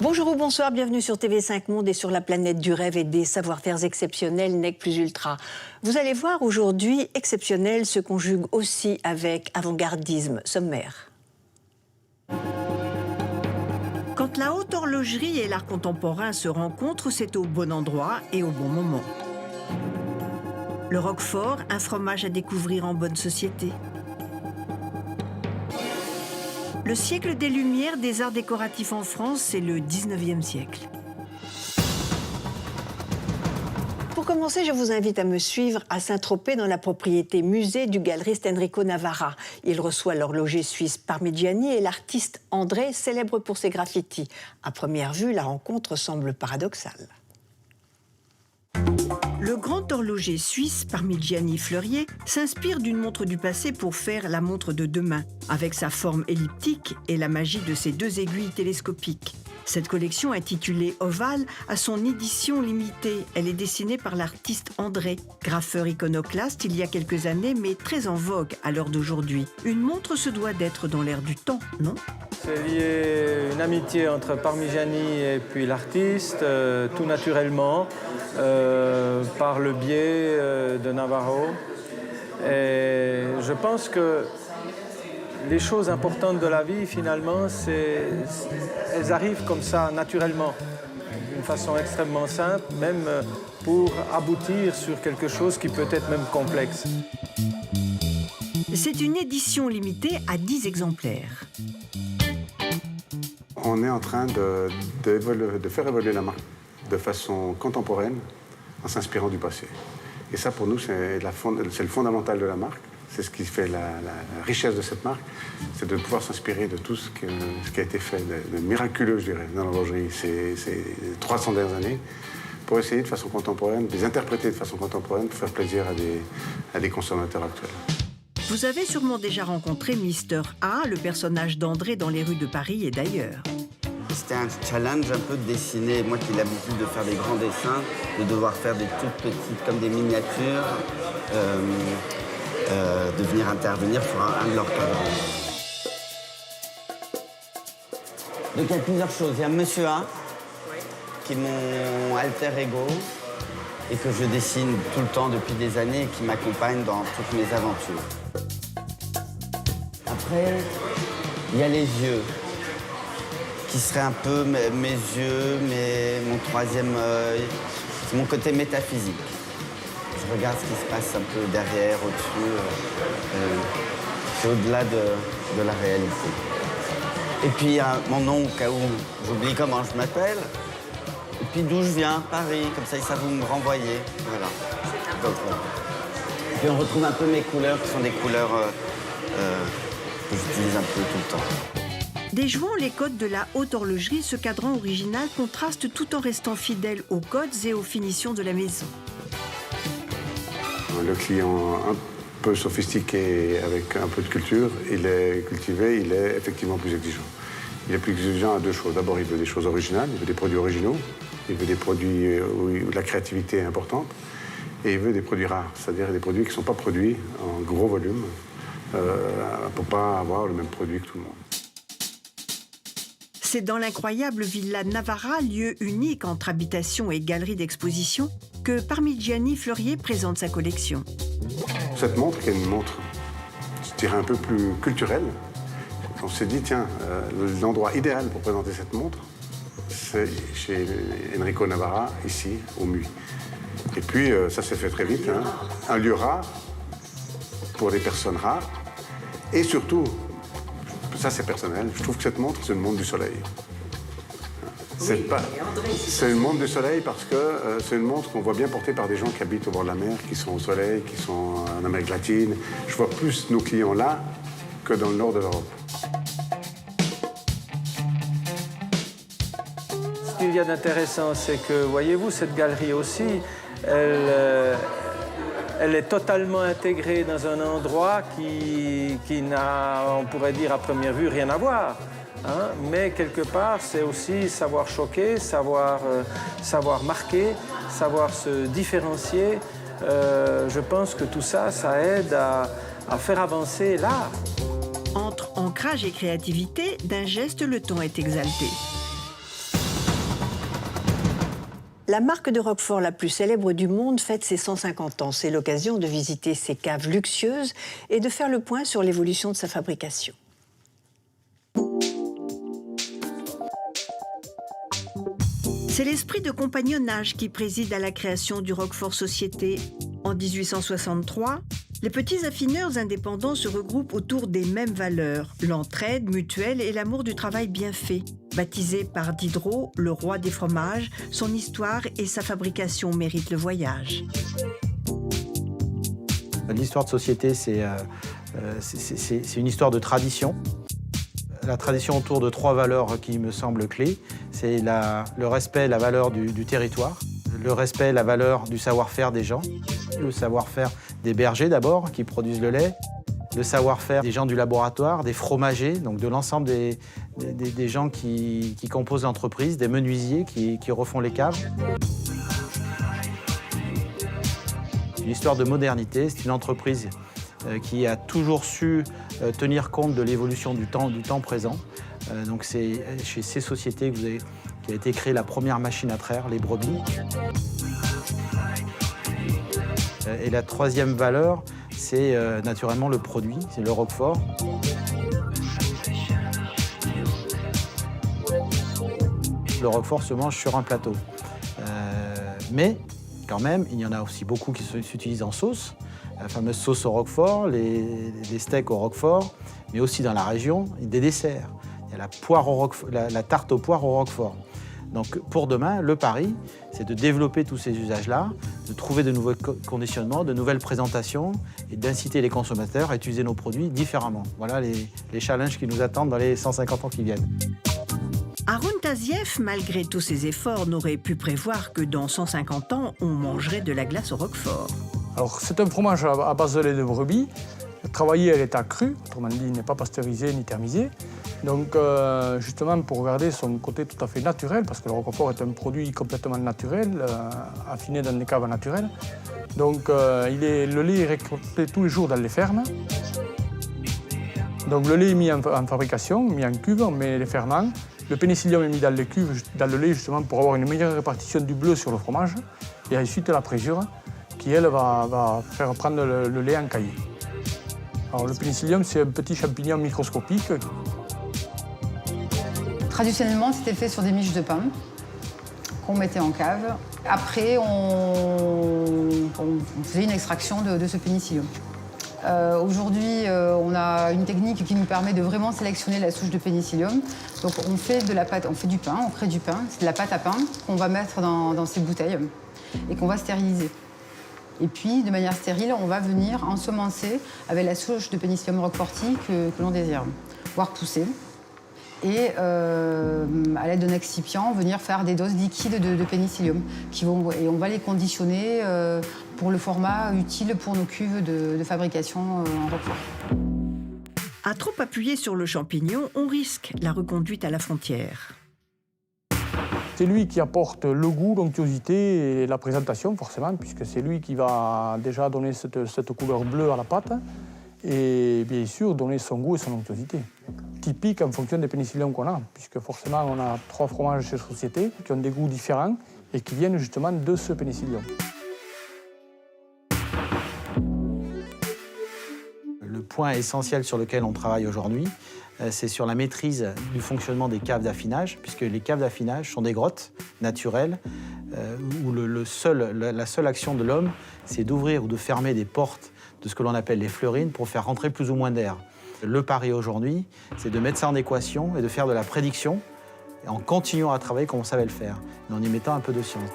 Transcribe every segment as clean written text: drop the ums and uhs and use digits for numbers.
Bonjour ou bonsoir, bienvenue sur TV5 Monde et sur la planète du rêve et des savoir-faire exceptionnels, NEC plus ultra. Vous allez voir, aujourd'hui, exceptionnel se conjugue aussi avec avant-gardisme sommaire. Quand la haute horlogerie et l'art contemporain se rencontrent, c'est au bon endroit et au bon moment. Le Roquefort, un fromage à découvrir en bonne société. Le siècle des Lumières des arts décoratifs en France, c'est le 19e siècle. Pour commencer, je vous invite à me suivre à Saint-Tropez dans la propriété musée du galeriste Enrico Navarra. Il reçoit l'horloger suisse Parmigiani et l'artiste André, célèbre pour ses graffitis. À première vue, la rencontre semble paradoxale. Le grand horloger suisse Parmigiani Fleurier s'inspire d'une montre du passé pour faire la montre de demain, avec sa forme elliptique et la magie de ses deux aiguilles télescopiques. Cette collection, intitulée Ovale, a son édition limitée. Elle est dessinée par l'artiste André, graffeur iconoclaste il y a quelques années, mais très en vogue à l'heure d'aujourd'hui. Une montre se doit d'être dans l'air du temps, non ? C'est lié une amitié entre Parmigiani et puis l'artiste, tout naturellement, par le biais de Navarro. Et je pense que les choses importantes de la vie, finalement, elles arrivent comme ça, naturellement, d'une façon extrêmement simple, même pour aboutir sur quelque chose qui peut être même complexe. C'est une édition limitée à 10 exemplaires. On est en train de faire évoluer la marque de façon contemporaine en s'inspirant du passé. Et ça, pour nous, c'est le fondamental de la marque. C'est ce qui fait la richesse de cette marque, c'est de pouvoir s'inspirer de tout ce qui a été fait de miraculeux, je dirais, dans l'horlogerie ces 300 dernières années, pour essayer de façon contemporaine, de les interpréter de façon contemporaine pour faire plaisir à des consommateurs actuels. Vous avez sûrement déjà rencontré Mister A, le personnage d'André dans les rues de Paris et d'ailleurs. C'était un challenge un peu de dessiner, moi qui ai l'habitude de faire des grands dessins, de devoir faire des toutes petites, comme des miniatures, de venir intervenir sur un de leurs cadrans. Donc il y a plusieurs choses. Il y a Monsieur A, qui est mon alter ego, et que je dessine tout le temps depuis des années et qui m'accompagne dans toutes mes aventures. Après, il y a les yeux, qui seraient un peu mes yeux, mon troisième œil. C'est mon côté métaphysique. Je regarde ce qui se passe un peu derrière, au-dessus. C'est au-delà de la réalité. Et puis, il y a mon nom, au cas où j'oublie comment je m'appelle. Et puis, d'où je viens, Paris. Comme ça vous me renvoyer. Voilà. Donc, puis, on retrouve un peu mes couleurs, qui sont des couleurs que j'utilise un peu tout le temps. Déjouant les codes de la haute horlogerie, ce cadran original contraste tout en restant fidèle aux codes et aux finitions de la maison. Le client un peu sophistiqué, avec un peu de culture, il est cultivé, il est effectivement plus exigeant. Il est plus exigeant à deux choses. D'abord, il veut des choses originales, il veut des produits originaux, il veut des produits où la créativité est importante, et il veut des produits rares, c'est-à-dire des produits qui ne sont pas produits en gros volume, pour ne pas avoir le même produit que tout le monde. C'est dans l'incroyable Villa Navarra, lieu unique entre habitation et galerie d'exposition, que Parmigiani Fleurier présente sa collection. Cette montre, qui est une montre, je dirais, un peu plus culturelle, on s'est dit, tiens, l'endroit idéal pour présenter cette montre, c'est chez Enrico Navarra, ici, au MUI. Et puis, ça s'est fait très vite, hein. Un lieu rare, pour des personnes rares, et surtout, ça c'est personnel, je trouve que cette montre, c'est une montre du soleil. C'est une montre du soleil parce que c'est une montre qu'on voit bien portée par des gens qui habitent au bord de la mer, qui sont au soleil, qui sont en Amérique latine. Je vois plus nos clients là que dans le nord de l'Europe. Ce qu'il y a d'intéressant, c'est que, voyez-vous, cette galerie aussi, elle est totalement intégrée dans un endroit qui n'a, on pourrait dire à première vue, rien à voir. Hein? Mais quelque part, c'est aussi savoir choquer, savoir marquer, savoir se différencier. Je pense que tout ça, ça aide à faire avancer l'art. Entre ancrage et créativité, d'un geste, le ton est exalté. La marque de Roquefort la plus célèbre du monde fête ses 150 ans. C'est l'occasion de visiter ses caves luxueuses et de faire le point sur l'évolution de sa fabrication. C'est l'esprit de compagnonnage qui préside à la création du Roquefort Société. En 1863, les petits affineurs indépendants se regroupent autour des mêmes valeurs, l'entraide mutuelle et l'amour du travail bien fait. Baptisé par Diderot, le roi des fromages, son histoire et sa fabrication méritent le voyage. L'histoire de société, c'est une histoire de tradition. La tradition autour de 3 valeurs qui me semblent clés. C'est le respect, la valeur du territoire, le respect, la valeur du savoir-faire des gens, le savoir-faire des bergers d'abord, qui produisent le lait, le savoir-faire des gens du laboratoire, des fromagers, donc de l'ensemble des gens qui composent l'entreprise, des menuisiers qui refont les caves. Une histoire de modernité, c'est une entreprise qui a toujours su tenir compte de l'évolution du temps présent. Donc c'est chez ces sociétés qu'a été créée la première machine à traire, les brebis. Et la 3e valeur, c'est naturellement le produit, c'est le Roquefort. Le Roquefort se mange sur un plateau. Mais quand même, il y en a aussi beaucoup qui s'utilisent en sauce. La fameuse sauce au Roquefort, les steaks au Roquefort, mais aussi dans la région, des desserts. Il y a la tarte aux poires au Roquefort. Donc pour demain, le pari, c'est de développer tous ces usages-là, de trouver de nouveaux conditionnements, de nouvelles présentations et d'inciter les consommateurs à utiliser nos produits différemment. Voilà les challenges qui nous attendent dans les 150 ans qui viennent. Haroun Tazieff, malgré tous ses efforts, n'aurait pu prévoir que dans 150 ans, on mangerait de la glace au Roquefort. Alors, c'est un fromage à base de lait de brebis, travaillé à l'état cru, autrement dit, il n'est pas pasteurisé ni thermisé. Donc, justement, pour garder son côté tout à fait naturel, parce que le Roquefort est un produit complètement naturel, affiné dans des caves naturelles. Donc, le lait est récolté tous les jours dans les fermes. Donc, le lait est mis en fabrication, mis en cuve, on met les ferments. Le pénicillium est mis dans les cuves, dans le lait, justement, pour avoir une meilleure répartition du bleu sur le fromage. Et ensuite, la présure, qui, elle, va faire prendre le lait en caillis. Alors, le pénicillium, c'est un petit champignon microscopique. Traditionnellement, c'était fait sur des miches de pain qu'on mettait en cave. Après, on faisait une extraction de ce pénicillium. Aujourd'hui, on a une technique qui nous permet de vraiment sélectionner la souche de pénicillium. Donc, on fait de la pâte, on fait du pain, on crée du pain. C'est de la pâte à pain qu'on va mettre dans ces bouteilles et qu'on va stériliser. Et puis, de manière stérile, on va venir ensemencer avec la souche de pénicillium roqueforti que l'on désire, voire pousser. Et à l'aide d'un excipient, venir faire des doses liquides de pénicillium. Et on va les conditionner pour le format utile pour nos cuves de fabrication en Roquefort. À trop appuyer sur le champignon, on risque la reconduite à la frontière. C'est lui qui apporte le goût, l'onctuosité et la présentation, forcément, puisque c'est lui qui va déjà donner cette couleur bleue à la pâte et bien sûr donner son goût et son onctuosité. Typique en fonction des pénicilliums qu'on a, puisque forcément on a 3 fromages chez Société qui ont des goûts différents et qui viennent justement de ce pénicillium. Le point essentiel sur lequel on travaille aujourd'hui, c'est sur la maîtrise du fonctionnement des caves d'affinage, puisque les caves d'affinage sont des grottes naturelles où la seule action de l'homme, c'est d'ouvrir ou de fermer des portes de ce que l'on appelle les fleurines pour faire rentrer plus ou moins d'air. Le pari aujourd'hui, c'est de mettre ça en équation et de faire de la prédiction en continuant à travailler comme on savait le faire, et en y mettant un peu de science.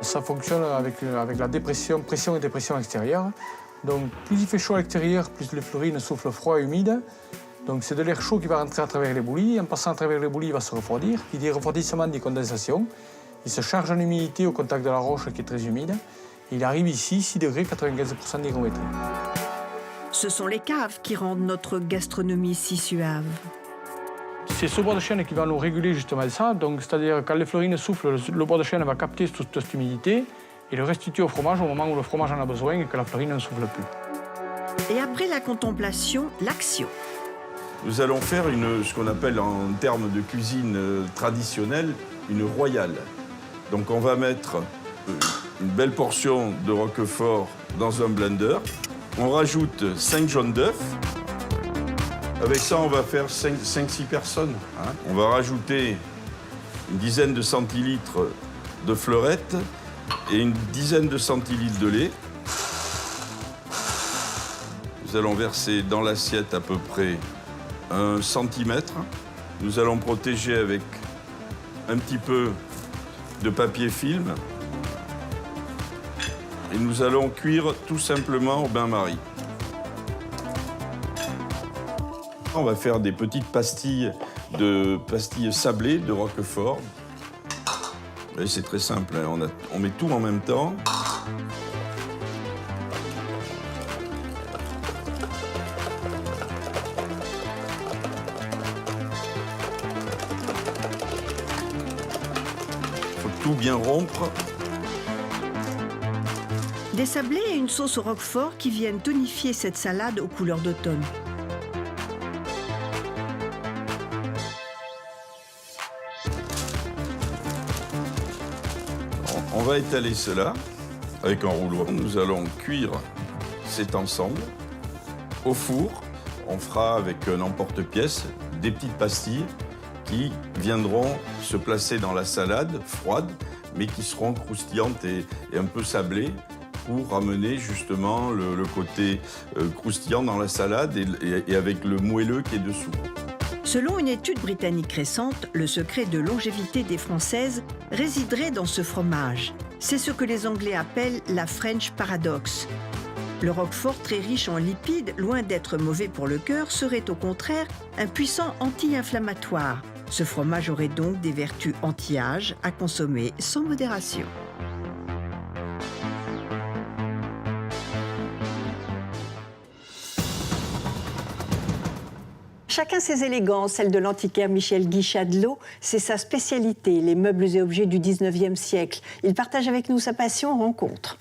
Ça fonctionne avec la pression et dépression extérieure. Donc plus il fait chaud à l'extérieur, plus les fleurines soufflent froid et humide. Donc c'est de l'air chaud qui va rentrer à travers les bouillies. En passant à travers les bouillies, il va se refroidir. Il dit refroidissement des condensations. Il se charge en humidité au contact de la roche qui est très humide. Il arrive ici, 6 degrés, 95% d'hygrométrie. Ce sont les caves qui rendent notre gastronomie si suave. C'est ce bois de chêne qui va nous réguler justement ça. Donc, c'est-à-dire quand les fleurines soufflent, le bois de chêne va capter toute cette humidité et le restituer au fromage au moment où le fromage en a besoin et que la fleurine ne souffle plus. Et après la contemplation, l'action. nous allons faire ce qu'on appelle en termes de cuisine traditionnelle, une royale. Donc on va mettre une belle portion de roquefort dans un blender. On rajoute 5 jaunes d'œufs. Avec ça, on va faire 5-6 personnes. Hein. On va rajouter une dizaine de centilitres de fleurette et une dizaine de centilitres de lait. Nous allons verser dans l'assiette à peu près 1 centimètre. Nous allons protéger avec un petit peu de papier film. Et nous allons cuire tout simplement au bain-marie. On va faire des petites pastilles sablées de roquefort. C'est très simple, hein. On met tout en même temps. Il faut tout bien rompre. Des sablés et une sauce au roquefort qui viennent tonifier cette salade aux couleurs d'automne. On va étaler cela avec un rouleau. Nous allons cuire cet ensemble au four. On fera avec un emporte-pièce des petites pastilles qui viendront se placer dans la salade froide, mais qui seront croustillantes et un peu sablées pour ramener justement le côté croustillant dans la salade et avec le moelleux qui est dessous. Selon une étude britannique récente, le secret de longévité des Françaises résiderait dans ce fromage. C'est ce que les Anglais appellent la French Paradox. Le roquefort, très riche en lipides, loin d'être mauvais pour le cœur, serait au contraire un puissant anti-inflammatoire. Ce fromage aurait donc des vertus anti-âge à consommer sans modération. Chacun ses élégances, celle de l'antiquaire Michel Guichadlo, c'est sa spécialité, les meubles et objets du 19e siècle. Il partage avec nous sa passion rencontre.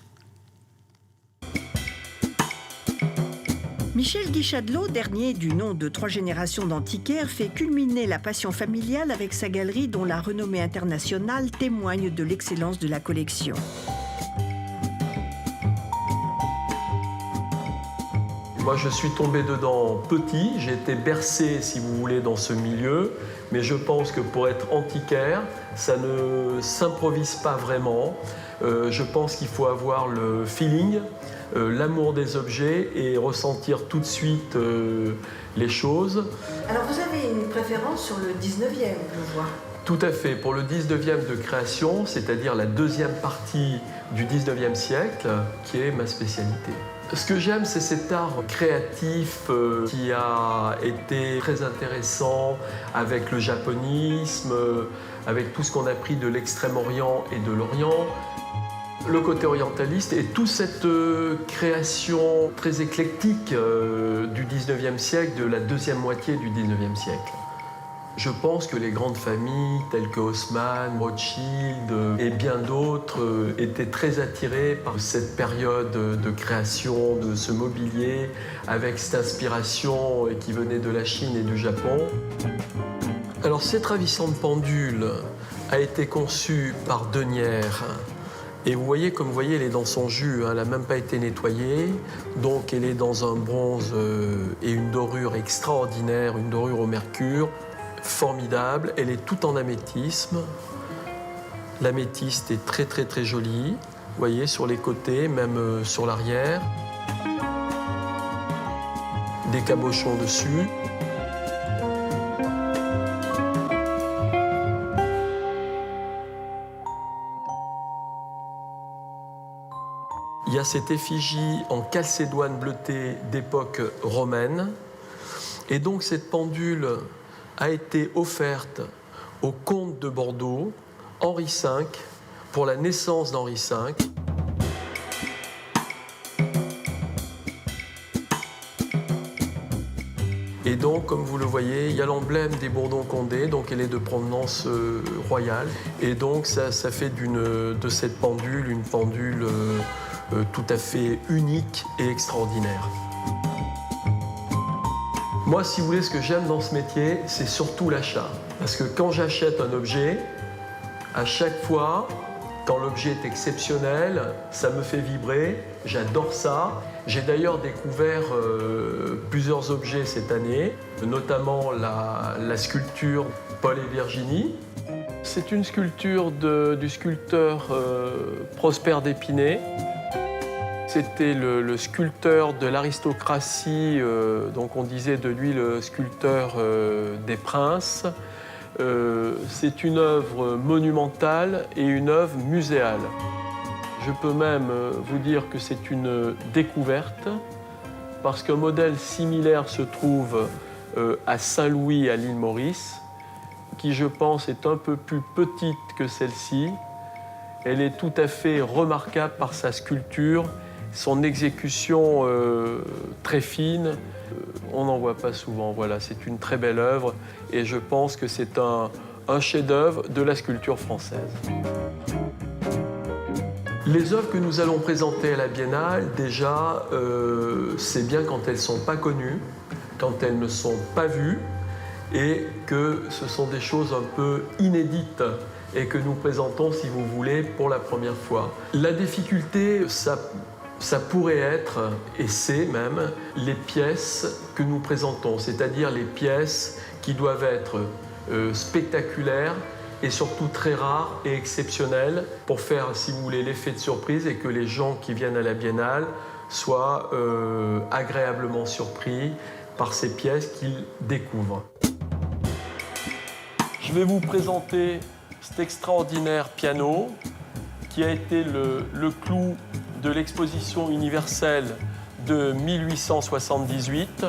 Michel Guichadlo, dernier du nom de 3 générations d'antiquaires, fait culminer la passion familiale avec sa galerie dont la renommée internationale témoigne de l'excellence de la collection. Moi, je suis tombé dedans petit, j'ai été bercé, si vous voulez, dans ce milieu, mais je pense que pour être antiquaire, ça ne s'improvise pas vraiment. Je pense qu'il faut avoir le feeling, l'amour des objets et ressentir tout de suite les choses. Alors, vous avez une préférence sur le 19e, je vois. Tout à fait. Pour le 19e de création, c'est-à-dire la deuxième partie du 19e siècle, qui est ma spécialité. Ce que j'aime, c'est cet art créatif qui a été très intéressant avec le japonisme, avec tout ce qu'on a pris de l'Extrême-Orient et de l'Orient. Le côté orientaliste et toute cette création très éclectique du 19e siècle, de la deuxième moitié du 19e siècle. Je pense que les grandes familles telles que Haussmann, Rothschild et bien d'autres étaient très attirées par cette période de création de ce mobilier avec cette inspiration qui venait de la Chine et du Japon. Alors cette ravissante pendule a été conçue par Denière. Et vous voyez, comme vous voyez, elle est dans son jus, hein, elle n'a même pas été nettoyée. Donc elle est dans un bronze et une dorure extraordinaire, une dorure au mercure. Formidable, elle est toute en améthysme. L'améthyste est très très très jolie, vous voyez, sur les côtés, même sur l'arrière. Des cabochons dessus. Il y a cette effigie en calcédoine bleutée d'époque romaine. Et donc cette pendule a été offerte au comte de Bordeaux, Henri V, pour la naissance d'Henri V. Et donc, comme vous le voyez, il y a l'emblème des Bourbons-Condé, donc elle est de provenance royale. Et donc, ça fait de cette pendule une pendule tout à fait unique et extraordinaire. Moi, si vous voulez, ce que j'aime dans ce métier, c'est surtout l'achat. Parce que quand j'achète un objet, à chaque fois, quand l'objet est exceptionnel, ça me fait vibrer, j'adore ça. J'ai d'ailleurs découvert plusieurs objets cette année, notamment la sculpture Paul et Virginie. C'est une sculpture du sculpteur Prosper d'Épinay. C'était le sculpteur de l'aristocratie, donc on disait de lui le sculpteur des princes. C'est une œuvre monumentale et une œuvre muséale. Je peux même vous dire que c'est une découverte parce qu'un modèle similaire se trouve à Saint-Louis, à l'île Maurice, qui je pense est un peu plus petite que celle-ci. Elle est tout à fait remarquable par sa sculpture, son exécution très fine. On n'en voit pas souvent, voilà, c'est une très belle œuvre et je pense que c'est un chef-d'œuvre de la sculpture française. Les œuvres que nous allons présenter à la Biennale, déjà, c'est bien quand elles ne sont pas connues, quand elles ne sont pas vues et que ce sont des choses un peu inédites et que nous présentons, si vous voulez, pour la première fois. La difficulté, ça pourrait être, et c'est même, les pièces que nous présentons, c'est-à-dire les pièces qui doivent être spectaculaires et surtout très rares et exceptionnelles pour faire, si vous voulez, l'effet de surprise et que les gens qui viennent à la Biennale soient agréablement surpris par ces pièces qu'ils découvrent. Je vais vous présenter cet extraordinaire piano qui a été le clou de l'exposition universelle de 1878.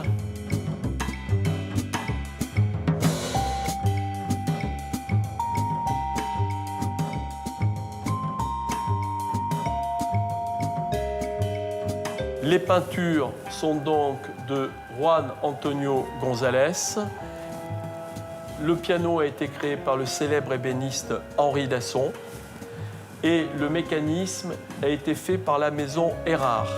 Les peintures sont donc de Juan Antonio González. Le piano a été créé par le célèbre ébéniste Henri Dasson. Et le mécanisme a été fait par la maison Erard.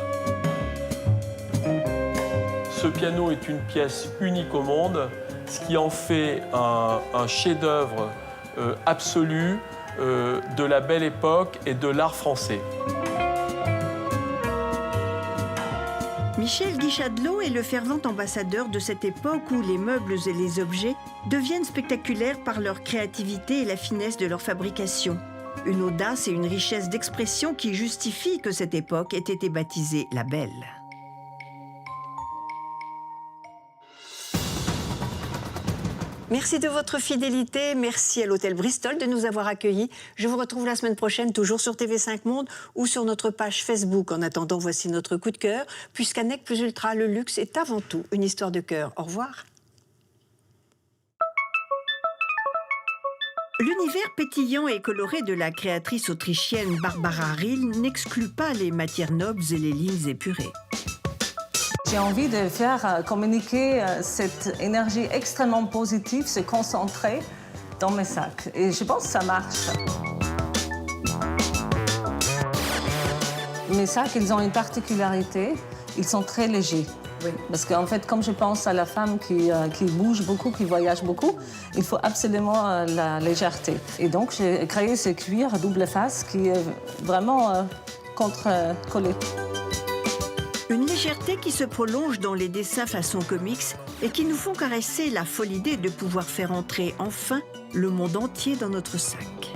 Ce piano est une pièce unique au monde, ce qui en fait un chef-d'œuvre absolu de la Belle Époque et de l'art français. Michel Guichadlot est le fervent ambassadeur de cette époque où les meubles et les objets deviennent spectaculaires par leur créativité et la finesse de leur fabrication. Une audace et une richesse d'expression qui justifient que cette époque ait été baptisée la Belle. Merci de votre fidélité. Merci à l'Hôtel Bristol de nous avoir accueillis. Je vous retrouve la semaine prochaine, toujours sur TV5 Monde ou sur notre page Facebook. En attendant, voici notre coup de cœur. Puisqu'à Nec Plus Ultra, le luxe est avant tout une histoire de cœur. Au revoir. L'univers pétillant et coloré de la créatrice autrichienne Barbara Rill n'exclut pas les matières nobles et les lignes épurées. J'ai envie de faire communiquer cette énergie extrêmement positive, se concentrer dans mes sacs. Et je pense que ça marche. Mes sacs, ils ont une particularité, ils sont très légers. Oui. Parce qu'en fait, comme je pense à la femme qui bouge beaucoup, qui voyage beaucoup, il faut absolument la légèreté. Et donc, j'ai créé ce cuir à double face qui est vraiment contre-collé. Une légèreté qui se prolonge dans les dessins façon comics et qui nous font caresser la folle idée de pouvoir faire entrer enfin le monde entier dans notre sac.